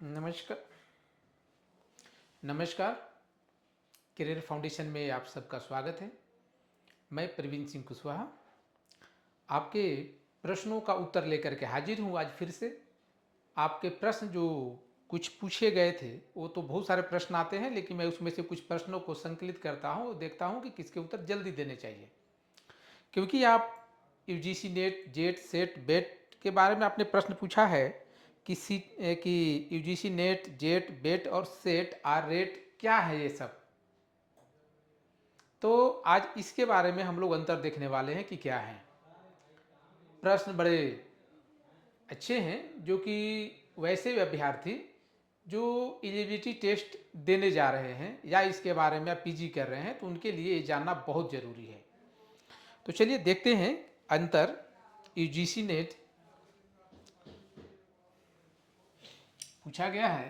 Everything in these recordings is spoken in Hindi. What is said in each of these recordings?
नमस्कार। नमस्कार। करियर फाउंडेशन में आप सबका स्वागत है। मैं प्रवीण सिंह कुशवाहा आपके प्रश्नों का उत्तर लेकर के हाजिर हूँ आज फिर से। आपके प्रश्न जो कुछ पूछे गए थे, वो तो बहुत सारे प्रश्न आते हैं, लेकिन मैं उसमें से कुछ प्रश्नों को संकलित करता हूँ और देखता हूँ कि किसके उत्तर जल्दी देने चाहिए। क्योंकि आप यूजीसी नेट, जेट, सेट, बेट के बारे में आपने प्रश्न पूछा है कि यूजीसी नेट, जेट, बेट और सेट आर रेट क्या है ये सब। तो आज इसके बारे में हम लोग अंतर देखने वाले हैं कि क्या है। प्रश्न बड़े अच्छे हैं, जो कि वैसे अभ्यर्थी जो एलिजिबिलिटी टेस्ट देने जा रहे हैं या इसके बारे में पीजी कर रहे हैं, तो उनके लिए ये जानना बहुत ज़रूरी है। तो चलिए देखते हैं अंतर। यूजीसी नेट पूछा गया है,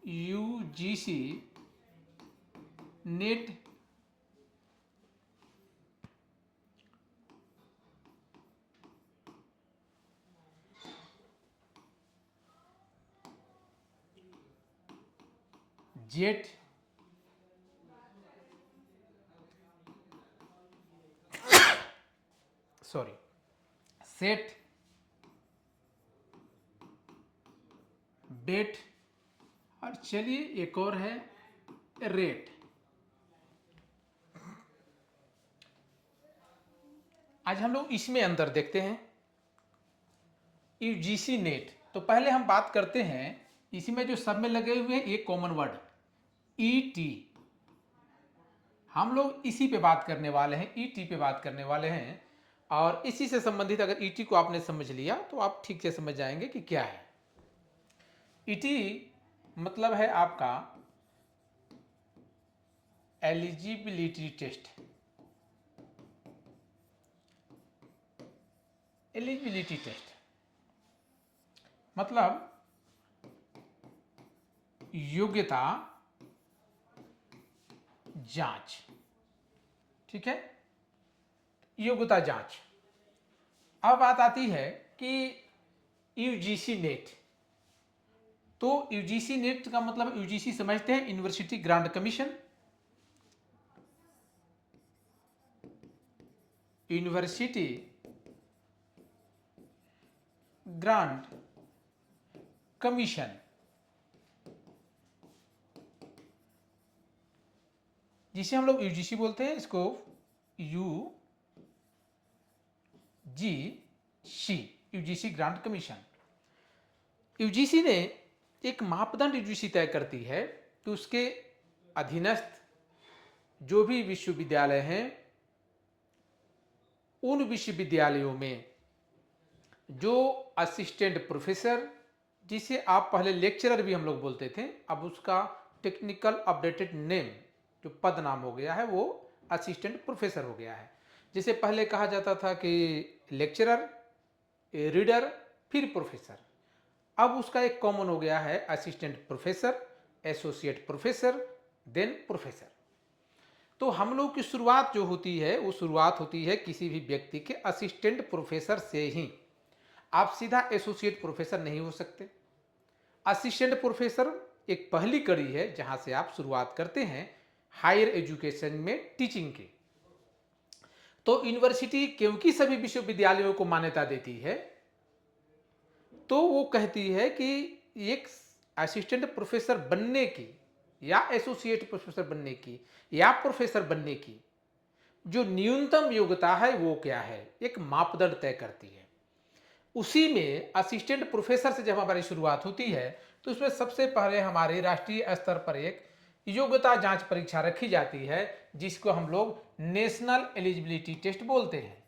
UGC NET JET sorry SET, बेट और चलिए एक और है रेट। आज हम लोग इसमें अंतर देखते हैं। यूजीसी नेट, तो पहले हम बात करते हैं इसमें जो सब में लगे हुए हैं एक कॉमन वर्ड ईटी। हम लोग इसी पे बात करने वाले हैं, ईटी पे बात करने वाले हैं। और इसी से संबंधित अगर ईटी को आपने समझ लिया तो आप ठीक से समझ जाएंगे कि क्या है। ईटी मतलब है आपका एलिजिबिलिटी टेस्ट। एलिजिबिलिटी टेस्ट मतलब योग्यता जांच। ठीक है, योग्यता जांच। अब बात आती है कि यूजीसी नेट। तो यूजीसी नेट का मतलब यूजीसी समझते हैं university grant commission. University grant commission, जिसे हम लोग यूजीसी बोलते हैं, इसको U G C, UGC grant commission. UGC ने एक मापदंड यूजीसी तय करती है कि उसके अधीनस्थ जो भी विश्वविद्यालय हैं, उन विश्वविद्यालयों में जो असिस्टेंट प्रोफेसर, जिसे आप पहले लेक्चरर भी हम लोग बोलते थे, अब उसका टेक्निकल अपडेटेड नेम जो पद नाम हो गया है वो असिस्टेंट प्रोफेसर हो गया है। जिसे पहले कहा जाता था कि लेक्चरर, रीडर, फिर प्रोफेसर। अब उसका एक कॉमन हो गया है assistant professor, associate professor, then professor. तो हम लोग की शुरुआत जो होती है वो शुरुआत होती है किसी भी व्यक्ति के असिस्टेंट प्रोफेसर से ही। आप सीधा एसोसिएट प्रोफेसर नहीं हो सकते। असिस्टेंट प्रोफेसर एक पहली कड़ी है जहां से आप शुरुआत करते हैं हायर एजुकेशन में टीचिंग की। तो यूनिवर्सिटी क्योंकि सभी विश्वविद्यालयों को मान्यता देती है, तो वो कहती है कि एक असिस्टेंट प्रोफेसर बनने की या एसोसिएट प्रोफेसर बनने की या प्रोफेसर बनने की जो न्यूनतम योग्यता है वो क्या है, एक मापदंड तय करती है। उसी में असिस्टेंट प्रोफेसर से जब हमारी शुरुआत होती है, तो उसमें सबसे पहले हमारे राष्ट्रीय स्तर पर एक योग्यता जांच परीक्षा रखी जाती है, जिसको हम लोग नेशनल एलिजिबिलिटी टेस्ट बोलते हैं।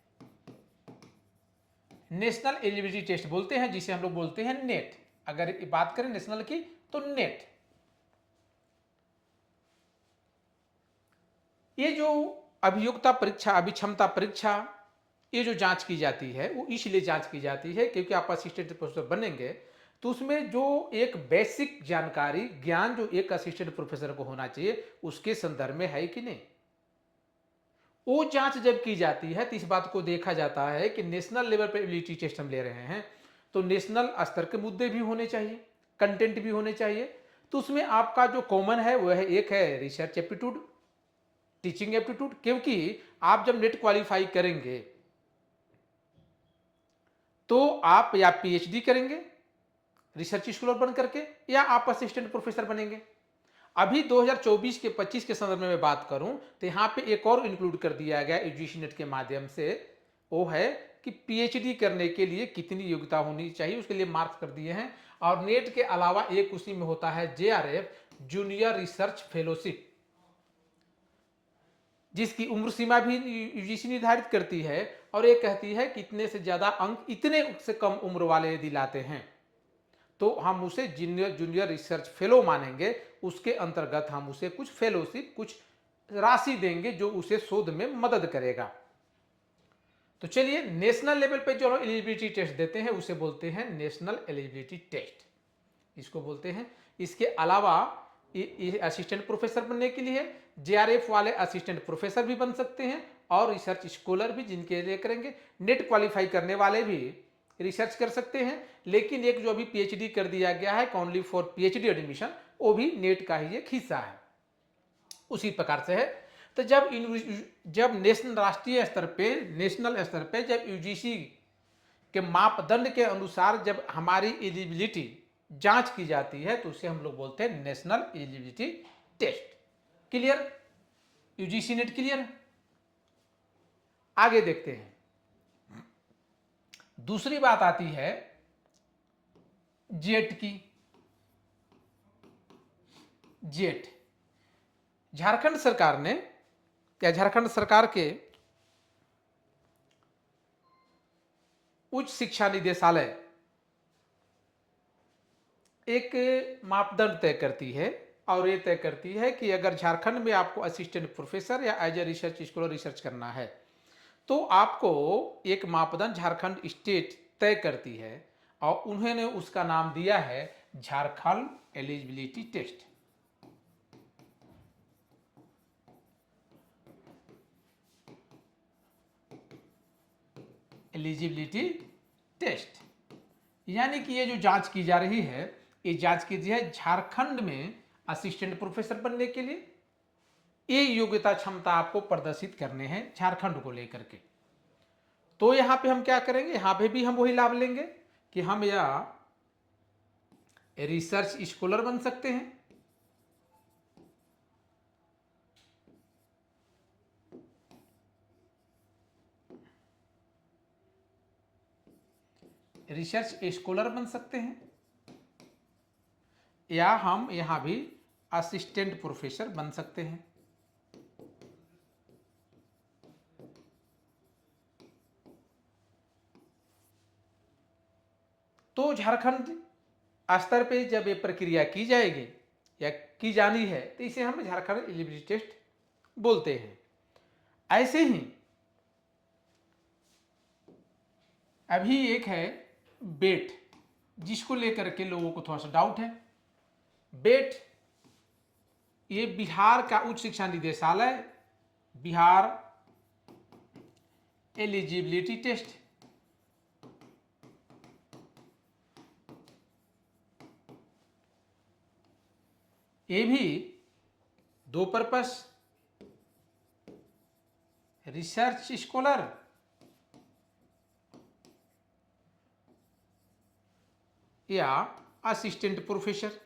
नेशनल एलिजिबिलिटी टेस्ट बोलते हैं, जिसे हम लोग बोलते हैं नेट। अगर बात करें नेशनल की तो नेट। ये जो अभियोग्यता परीक्षा, अभिक्षमता परीक्षा, ये जो जांच की जाती है वो इसलिए जांच की जाती है क्योंकि आप असिस्टेंट प्रोफेसर बनेंगे तो उसमें जो एक बेसिक जानकारी, ज्ञान जो एक असिस्टेंट प्रोफेसर को होना चाहिए, उसके संदर्भ में है कि नहीं। वो जांच जब की जाती है तो इस बात को देखा जाता है कि नेशनल लेवल पर एबिलिटी टेस्ट हम ले रहे हैं, तो नेशनल स्तर के मुद्दे भी होने चाहिए। कंटेंट भी होने चाहिए। तो उसमें आपका जो कॉमन है वह है, एक है रिसर्च एप्टीट्यूड, टीचिंग एप्टीट्यूड, क्योंकि आप जब नेट क्वालिफाई करेंगे तो आप या पीएचडी करेंगे रिसर्च स्कॉलर बन करके, या आप असिस्टेंट प्रोफेसर बनेंगे। अभी 2024 के 25 के संदर्भ में मैं बात करूं तो यहाँ पे एक और इंक्लूड कर दिया गया यूजीसी नेट के माध्यम से, वो है कि पीएचडी करने के लिए कितनी योग्यता होनी चाहिए, उसके लिए मार्क्स कर दिए हैं। और नेट के अलावा एक उसी में होता है जेआरएफ, जूनियर रिसर्च फेलोशिप, जिसकी उम्र सीमा भी यूजीसी निर्धारित करती है, और ये कहती है कि इतने से ज्यादा अंक इतने से कम उम्र वाले यदि लाते हैं तो हम उसे जूनियर रिसर्च फेलो मानेंगे। उसके अंतर्गत हम उसे कुछ फेलोशिप, कुछ राशि देंगे जो उसे शोध में मदद करेगा। तो चलिए, नेशनल लेवल पे जो एलिजिबिलिटी टेस्ट देते हैं उसे बोलते हैं नेशनल एलिजिबिलिटी टेस्ट, इसको बोलते हैं। इसके अलावा असिस्टेंट प्रोफेसर बनने के लिए जेआरएफ वाले असिस्टेंट प्रोफेसर भी बन सकते हैं, और रिसर्च स्कॉलर भी जिनके लिए करेंगे। नेट क्वालिफाई करने वाले भी रिसर्च कर सकते हैं, लेकिन एक जो अभी पीएचडी कर दिया गया है ओनली फॉर पीएचडी एडमिशन, वो भी नेट का ही एक हिस्सा है। उसी प्रकार से है। तो जब नेशनल राष्ट्रीय स्तर पे, नेशनल स्तर पे जब यूजीसी के मापदंड के अनुसार जब हमारी एलिजिबिलिटी जांच की जाती है तो उसे हम लोग बोलते हैं national eligibility test. Clear? UGC NET clear? आगे देखते हैं। दूसरी बात आती है जेट की। जेट झारखंड सरकार ने, या झारखंड सरकार के उच्च शिक्षा निदेशालय एक मापदंड तय करती है, और ये तय करती है कि अगर झारखंड में आपको असिस्टेंट प्रोफेसर या as a research scholar research करना है तो आपको एक मापदंड झारखंड स्टेट तय करती है, और उन्होंने उसका नाम दिया है Jharkhand eligibility test. Eligibility test, यानी कि ये जो जांच की जा रही है, ये जांच की जाती है झारखंड में असिस्टेंट प्रोफेसर बनने के लिए। ये योग्यता क्षमता आपको प्रदर्शित करने हैं झारखंड को लेकर के। तो यहां पे हम क्या करेंगे, यहां पे भी हम वही लाभ लेंगे कि हम या रिसर्च स्कॉलर बन सकते हैं, रिसर्च स्कॉलर बन सकते हैं, या हम यहां भी असिस्टेंट प्रोफेसर बन सकते हैं। तो झारखंड स्तर पे जब ये प्रक्रिया की जाएगी या की जानी है तो इसे हम झारखंड एलिजिबिलिटी टेस्ट बोलते हैं। ऐसे ही अभी एक है बेट, जिसको लेकर के लोगों को थोड़ा सा डाउट है। बेट ये बिहार का उच्च शिक्षा निदेशालय, बिहार एलिजिबिलिटी टेस्ट, ये भी दो पर्पस, रिसर्च स्कॉलर या असिस्टेंट प्रोफेसर।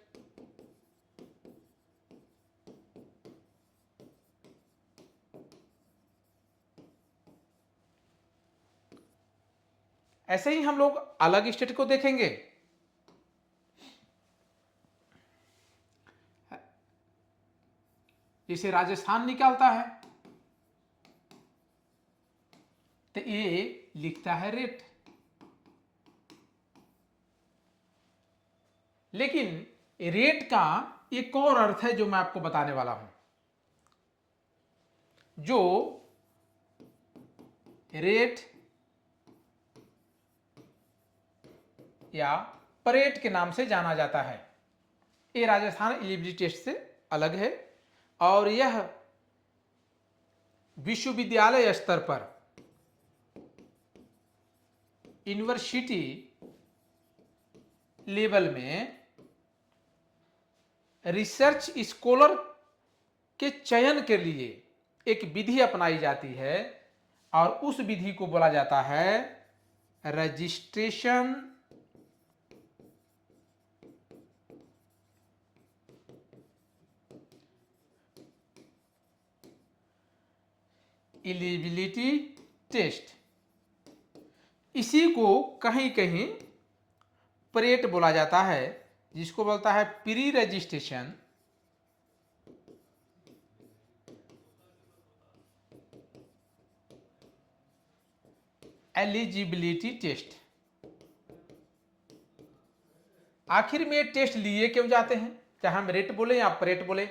ऐसे ही हम लोग अलग स्टेट को देखेंगे। जैसे राजस्थान निकालता है तो ये लिखता है रेट, लेकिन रेट का एक और अर्थ है जो मैं आपको बताने वाला हूं। जो रेट या परेट के नाम से जाना जाता है, ये राजस्थान एलिजिबिलिटी टेस्ट से अलग है, और यह विश्वविद्यालय स्तर पर यूनिवर्सिटी लेवल में रिसर्च स्कॉलर के चयन के लिए एक विधि अपनाई जाती है और उस विधि को बोला जाता है रजिस्ट्रेशन एलिजिबिलिटी टेस्ट। इसी को कहीं कहीं परेट बोला जाता है, जिसको बोलता है प्री रजिस्ट्रेशन एलिजिबिलिटी टेस्ट। आखिर में ये टेस्ट लिए क्यों जाते हैं, चाहे हम रेट बोले या परेट बोले?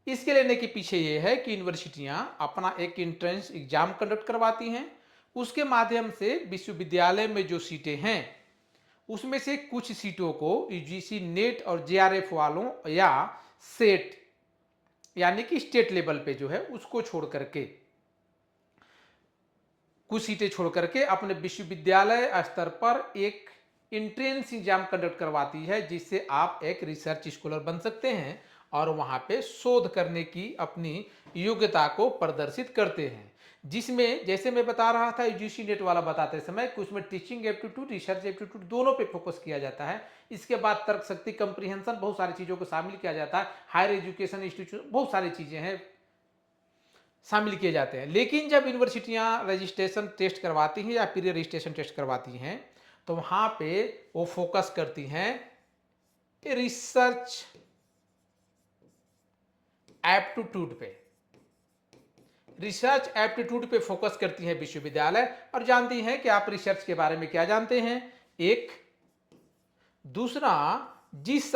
इसके लेने के पीछे ये है कि यूनिवर्सिटियां अपना एक एंट्रेंस एग्जाम कंडक्ट करवाती हैं, उसके माध्यम से विश्वविद्यालय में जो सीटें हैं उसमें से कुछ सीटों को यूजीसी नेट और जेआरएफ वालों या सेट यानी कि स्टेट लेवल पे जो है उसको छोड़ करके, कुछ सीटें छोड़ करके अपने विश्वविद्यालय स्तर पर एक एंट्रेंस एग्जाम कंडक्ट करवाती है, जिससे आप एक रिसर्च स्कॉलर बन सकते हैं और वहां पे शोध करने की अपनी योग्यता को प्रदर्शित करते हैं। जिसमें जैसे मैं बता रहा था यूजीसी नेट वाला बताते समय कि उसमें टीचिंग एप्टीट्यूड, रिसर्च एप्टीट्यूड दोनों पे फोकस किया जाता है। इसके बाद तर्क शक्ति, कंप्रीहेंशन, बहुत सारी चीज़ों को शामिल किया जाता है। हायर एजुकेशन इंस्टीट्यूट, बहुत सारी चीज़ें हैं शामिल किए जाते हैं। लेकिन जब यूनिवर्सिटियां रजिस्ट्रेशन टेस्ट करवाती हैं या प्री रजिस्ट्रेशन टेस्ट करवाती हैं तो वहां पे वो फोकस करती हैं रिसर्च एप्टीट्यूड पे, रिसर्च एप्टीट्यूड पे फोकस करती है विश्वविद्यालय और जानती हैं कि आप रिसर्च के बारे में क्या जानते हैं। एक दूसरा, जिस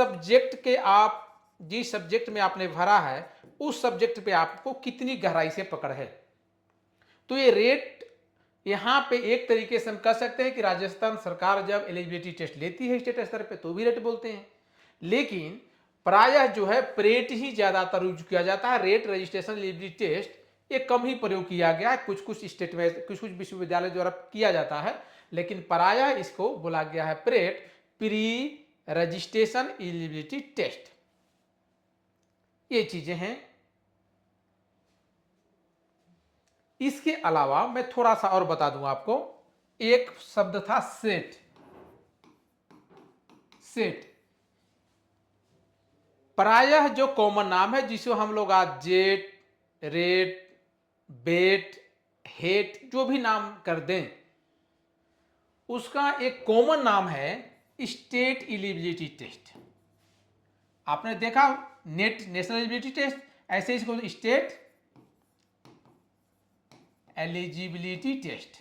सब्जेक्ट में आपने भरा है उस सब्जेक्ट पे आपको कितनी गहराई से पकड़ है। तो ये रेट यहां पे एक तरीके से हम कह सकते हैं कि राजस्थान सरकार जब एलिजिबिलिटी टेस्ट लेती है स्टेट स्तर पे तो भी रेट बोलते हैं, लेकिन प्रायः जो है परेट ही ज्यादातर यूज किया जाता है। रेट, रजिस्ट्रेशन, एलिजिबिलिटी टेस्ट ये कम ही प्रयोग किया गया है, कुछ कुछ स्टेट में, कुछ कुछ विश्वविद्यालय द्वारा किया जाता है, लेकिन प्रायः इसको बोला गया है PRET, pre registration eligibility test. ये चीजें हैं। इसके अलावा मैं थोड़ा सा और बता दूं आपको, एक शब्द था सेट। सेट प्रायः जो कॉमन नाम है जिसे हम लोग आज जेट, रेट, बेट, हेट जो भी नाम कर दें, उसका एक कॉमन नाम है स्टेट एलिजिबिलिटी टेस्ट। आपने देखा नेट, नेशनल एलिजिबिलिटी टेस्ट, ऐसे इसको स्टेट एलिजिबिलिटी टेस्ट।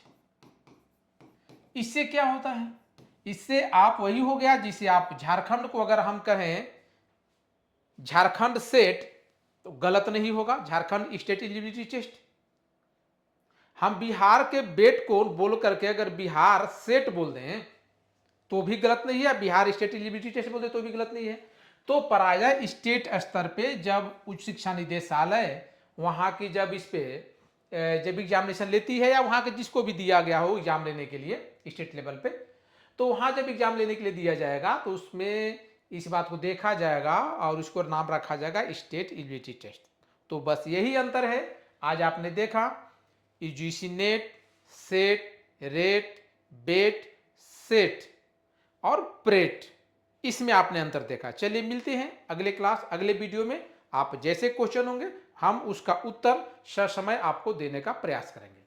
इससे क्या होता है, इससे आप वही हो गया जिसे आप झारखंड को अगर हम कहें झारखंड सेट तो गलत नहीं होगा, झारखंड स्टेट एलिजिबिलिटी टेस्ट। हम बिहार के बेट को बोल करके अगर बिहार सेट बोल दें तो भी गलत नहीं है, बिहार स्टेट एलिजिबिलिटी टेस्ट बोल दें तो भी गलत नहीं है। तो प्रायः स्टेट स्तर पे जब उच्च शिक्षा निदेशालय वहां की जब इस पे जब एग्जामिनेशन लेती है या वहां के जिसको भी दिया गया हो एग्जाम लेने के लिए स्टेट लेवल पे, तो वहां जब एग्जाम लेने के लिए दिया जाएगा तो उसमें इस बात को देखा जाएगा और उसको नाम रखा जाएगा स्टेट एलिजिबिलिटी टेस्ट। तो बस यही अंतर है। आज आपने देखा यूजीसी नेट, सेट, रेट, बेट, सेट और प्रेट, इसमें आपने अंतर देखा। चलिए मिलते हैं अगले क्लास, अगले वीडियो में। आप जैसे क्वेश्चन होंगे हम उसका उत्तर ससमय आपको देने का प्रयास करेंगे।